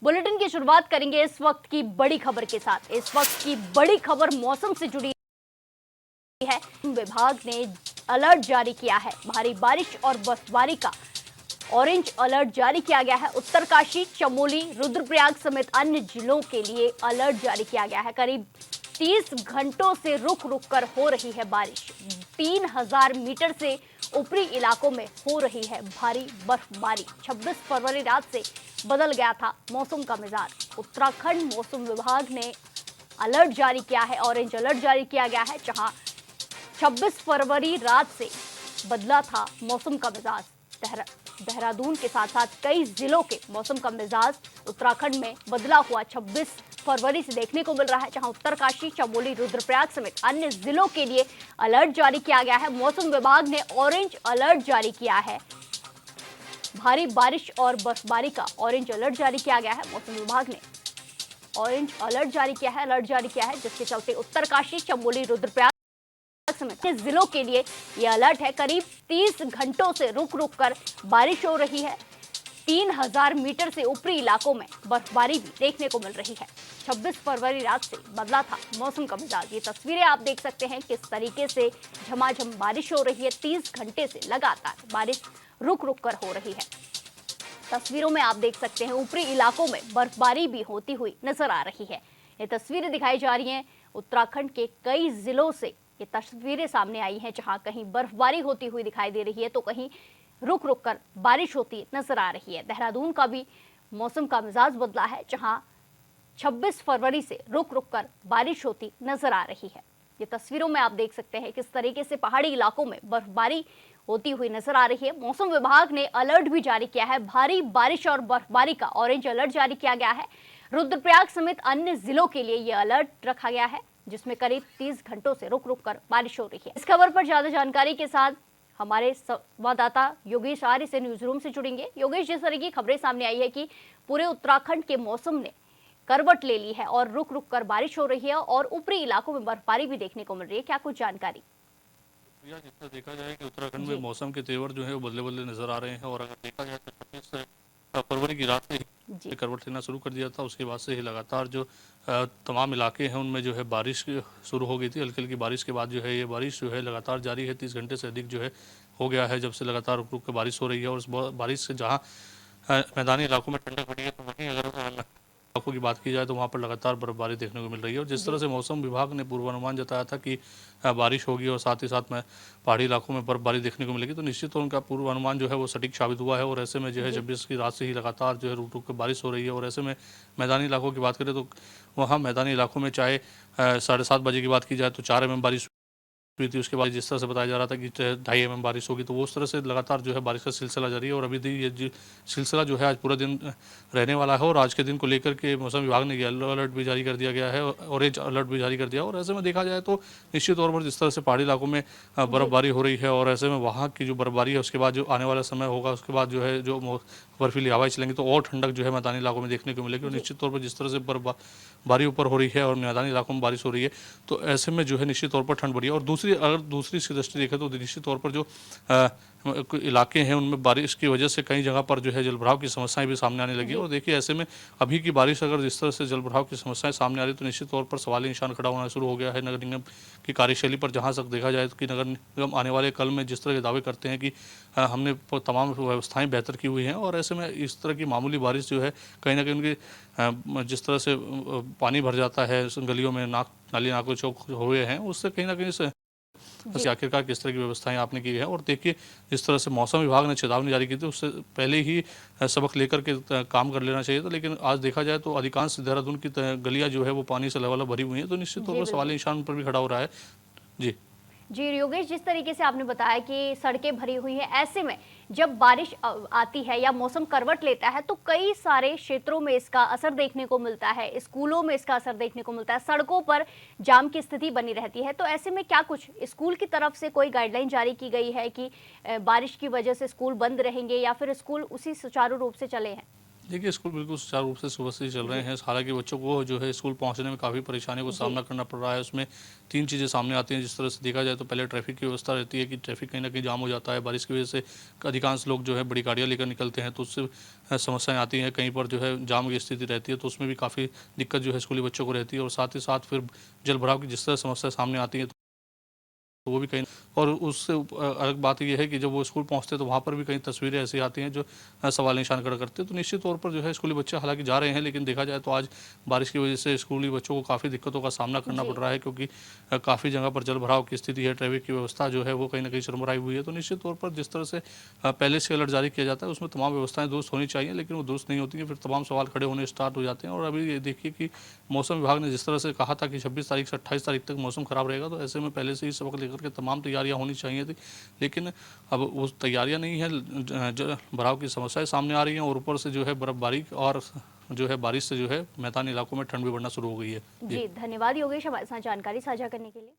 Bulletin की शुरुआत करेंगे इस वक्त की बड़ी खबर के साथ। इस वक्त की बड़ी खबर मौसम से जुड़ी है। विभाग ने अलर्ट जारी किया है। भारी बारिश और बर्फबारी का ऑरेंज अलर्ट जारी किया गया है। उत्तरकाशी, चमोली, रुद्रप्रयाग समेत अन्य जिलों के लिए अलर्ट जारी किया गया है। करीब 30 घंटों से रुक रुक कर हो रही है बारिश। 3000 मीटर से ऊपरी इलाकों में हो रही है भारी बर्फबारी। 26 फरवरी रात से बदल गया था मौसम का मिजाज। उत्तराखंड मौसम विभाग ने अलर्ट जारी किया है, ऑरेंज अलर्ट जारी किया गया है, जहां 26 फरवरी रात से बदला था मौसम का मिजाज। देहरादून के साथ साथ कई जिलों के मौसम का मिजाज उत्तराखंड में बदला हुआ 26 फरवरी से देखने को मिल रहा है, जहां उत्तरकाशी, चमोली, रुद्रप्रयाग समेत अन्य जिलों के लिए अलर्ट जारी किया गया है। मौसम विभाग ने ऑरेंज अलर्ट जारी किया है। भारी बारिश और बर्फबारी का ऑरेंज अलर्ट जारी किया गया है। मौसम विभाग ने ऑरेंज अलर्ट जारी किया है, अलर्ट जारी किया है, जिसके चलते उत्तरकाशी, चमोली, रुद्रप्रयाग समेत जिलों के लिए यह अलर्ट है। करीब 30 घंटों से रुक रुक कर बारिश हो रही है। 3000 मीटर से ऊपरी इलाकों में बर्फबारी भी देखने को मिल रही है। 26 फरवरी रात से बदला था मौसम का मिजाज। ये तस्वीरें आप देख सकते हैं किस तरीके से झमाझम बारिश हो रही है। 30 घंटे से लगातार बारिश रुक रुक कर हो रही है। तस्वीरों में आप देख सकते हैं ऊपरी इलाकों में बर्फबारी भी होती हुई नजर आ रही है। ये तस्वीरें दिखाई जा रही हैं उत्तराखंड के कई जिलों से। ये तस्वीरें सामने आई हैं जहां कहीं बर्फबारी होती हुई दिखाई दे रही है तो कहीं रुक रुक कर बारिश होती नजर आ रही है। देहरादून का भी मौसम का मिजाज बदला है, जहां 26 फरवरी से रुक रुक कर बारिश होती नजर आ रही है। ये तस्वीरों में आप देख सकते हैं किस तरीके से पहाड़ी इलाकों में बर्फबारी होती हुई नजर आ रही है। मौसम विभाग ने अलर्ट भी जारी किया है। भारी बारिश और बर्फबारी का ऑरेंज अलर्ट जारी किया गया है। रुद्रप्रयाग समेत अन्य जिलों के लिए यह अलर्ट रखा गया है, जिसमें करीब 30 घंटों से रुक रुक कर बारिश हो रही है। इस खबर पर ज्यादा जानकारी के साथ हमारे संवाददाता योगेश आर्य से न्यूज रूम से जुड़ेंगे। योगेश, जिस तरह की खबरें सामने आई है कि पूरे उत्तराखंड के मौसम ने करवट ले ली है और रुक रुक कर बारिश हो रही है और ऊपरी इलाकों में बर्फबारी भी देखने को मिल रही है, क्या कुछ जानकारी? जिस तरह देखा जाए कि उत्तराखंड में मौसम के तेवर जो है वो बदले बदले नजर आ रहे हैं और अगर देखा जाए तो 26 फरवरी की रात से ही करवट लेना शुरू कर दिया था। उसके बाद से ही लगातार जो तमाम इलाके हैं उनमें जो है बारिश शुरू हो गई थी। हल्की हल्की बारिश के बाद जो है ये बारिश जो है लगातार जारी है। 30 घंटे से अधिक जो है हो गया है जब से लगातार रुक रुक कर बारिश हो रही है। और उस बारिश से जहाँ मैदानी इलाकों में ठंडक बढ़ी है तो वहीं अगर इलाकों की बात की जाए तो वहाँ पर लगातार बर्फबारी देखने को मिल रही है। और जिस तरह से मौसम विभाग ने पूर्वानुमान जताया था कि बारिश होगी और साथ ही साथ में पहाड़ी इलाकों में बर्फबारी देखने को मिलेगी, तो निश्चित तौर उनका पूर्वानुमान जो है वो सटीक साबित हुआ है। और ऐसे में जो है 26 की रात से ही लगातार जो है रुक रुक कर बारिश हो रही है। और ऐसे में मैदानी इलाकों की बात करें तो वहाँ मैदानी इलाकों में चाहे 7:30 बजे की बात की जाए तो 4 mm बारिश हुई थी। उसके बाद जिस तरह से बताया जा रहा था कि 2.5 mm बारिश होगी, तो वो उस तरह से लगातार जो है बारिश का सिलसिला जारी है। और अभी ये सिलसिला जो है आज पूरा दिन रहने वाला है। और आज के दिन को लेकर के मौसम विभाग ने येलो अलर्ट भी जारी कर दिया गया है, ऑरेंज अलर्ट भी जारी कर दिया। और ऐसे में देखा जाए तो निश्चित तौर पर जिस तरह से पहाड़ी इलाकों में बर्फबारी हो रही है और ऐसे में वहाँ की जो बर्फबारी है उसके बाद जो आने वाला समय होगा उसके बाद जो है जो बर्फीली हवाएं चलेंगी तो और ठंडक जो है मैदानी इलाकों में देखने को मिलेगी। और निश्चित तौर पर जिस तरह से बर्फबारी ऊपर हो रही है और मैदानी इलाकों में बारिश हो रही है तो ऐसे में जो है निश्चित तौर पर ठंड बढ़ी है। और दूसरी इसकी दृष्टि देखें तो निश्चित तौर पर जो इलाके हैं उनमें बारिश की वजह से कई जगह पर जो है जलभराव की समस्याएं भी सामने आने लगी। और देखिए ऐसे में अभी की बारिश अगर जिस तरह से जलभराव की समस्याएं सामने आ रही तो निश्चित तौर पर सवाली निशान खड़ा होना शुरू हो गया है नगर निगम की कार्यशैली पर। जहां तक देखा जाए कि नगर निगम आने वाले कल में जिस तरह के दावे करते हैं कि हमने तमाम व्यवस्थाएं बेहतर की हुई हैं, और ऐसे में इस तरह की मामूली बारिश जो है कहीं ना कहीं उनकी जिस तरह से पानी भर जाता है गलियों में, नाली नाकों चौक हुए हैं, उससे कहीं ना कहीं बस आखिरकार किस तरह की व्यवस्थाएं आपने की है। और देखिए जिस तरह से मौसम विभाग ने चेतावनी जारी की थी उससे पहले ही सबक लेकर के काम कर लेना चाहिए था। लेकिन आज देखा जाए तो अधिकांश देहरादून की गलियां जो है वो पानी से लबालब भरी हुई हैं, तो निश्चित तौर पर सवाल निशान पर भी खड़ा हो रहा है। जी योगेश, जिस तरीके से आपने बताया कि सड़कें भरी हुई हैं, ऐसे में जब बारिश आती है या मौसम करवट लेता है तो कई सारे क्षेत्रों में इसका असर देखने को मिलता है, स्कूलों में इसका असर देखने को मिलता है, सड़कों पर जाम की स्थिति बनी रहती है। तो ऐसे में क्या कुछ स्कूल की तरफ से कोई गाइडलाइन जारी की गई है कि बारिश की वजह से स्कूल बंद रहेंगे या फिर स्कूल उसी सुचारू रूप से चले हैं? देखिए, स्कूल बिल्कुल सुचारू रूप से सुबह से ही चल रहे हैं। हालाँकि बच्चों को जो है स्कूल पहुँचने में काफ़ी परेशानियों का जी। सामना करना पड़ रहा है। उसमें 3 चीज़ें सामने आती हैं। जिस तरह से देखा जाए तो पहले ट्रैफ़िक की व्यवस्था रहती है कि ट्रैफ़िक कहीं न कहीं जाम हो जाता है। बारिश की वज़ह से अधिकांश लोग जो है बड़ी गाड़ियाँ लेकर निकलते हैं, तो उससे समस्याएँ आती हैं। कहीं पर जो है जाम की स्थिति रहती है, तो उसमें भी काफ़ी दिक्कत जो है स्कूली बच्चों को रहती है। और साथ ही साथ फिर जल-भराव की जिस तरह समस्या सामने आती है, तो वो भी कहीं और उससे अलग बात ये है कि जब वो स्कूल पहुँचते हैं तो वहाँ पर भी कई तस्वीरें ऐसी आती हैं जो सवाल निशान खड़ा करते हैं। तो निश्चित तौर पर जो है स्कूली बच्चे हालाँकि जा रहे हैं, लेकिन देखा जाए तो आज बारिश की वजह से स्कूली बच्चों को काफ़ी दिक्कतों का सामना करना जी। पड़ रहा है, क्योंकि काफ़ी जगह पर जल भराव की स्थिति है, ट्रैफिक की व्यवस्था जो है वो कहीं न कहीं चरमराई हुई है। तो निश्चित तौर पर जिस तरह से पहले से अलर्ट जारी किया जाता है, उसमें तमाम व्यवस्थाएँ दुरुस्त होनी चाहिए, लेकिन वो दुरुस्त नहीं होती हैं, फिर तमाम सवाल खड़े होने स्टार्ट हो जाते हैं। और अभी ये देखिए कि मौसम विभाग ने जिस तरह से कहा था कि 26 तारीख से 28 तारीख तक मौसम खराब रहेगा, तो ऐसे में पहले से ही सबक लेकर के तमाम तैयारियां होनी चाहिए थी। लेकिन अब वो तैयारियां नहीं है, भराव की समस्याएं सामने आ रही हैं, और ऊपर से जो है बर्फबारी और जो है बारिश से जो है मैदानी इलाकों में ठंड भी बढ़ना शुरू हो गई है। जी। जी, धन्यवाद योगेश हमारे साथ जानकारी साझा करने के लिए।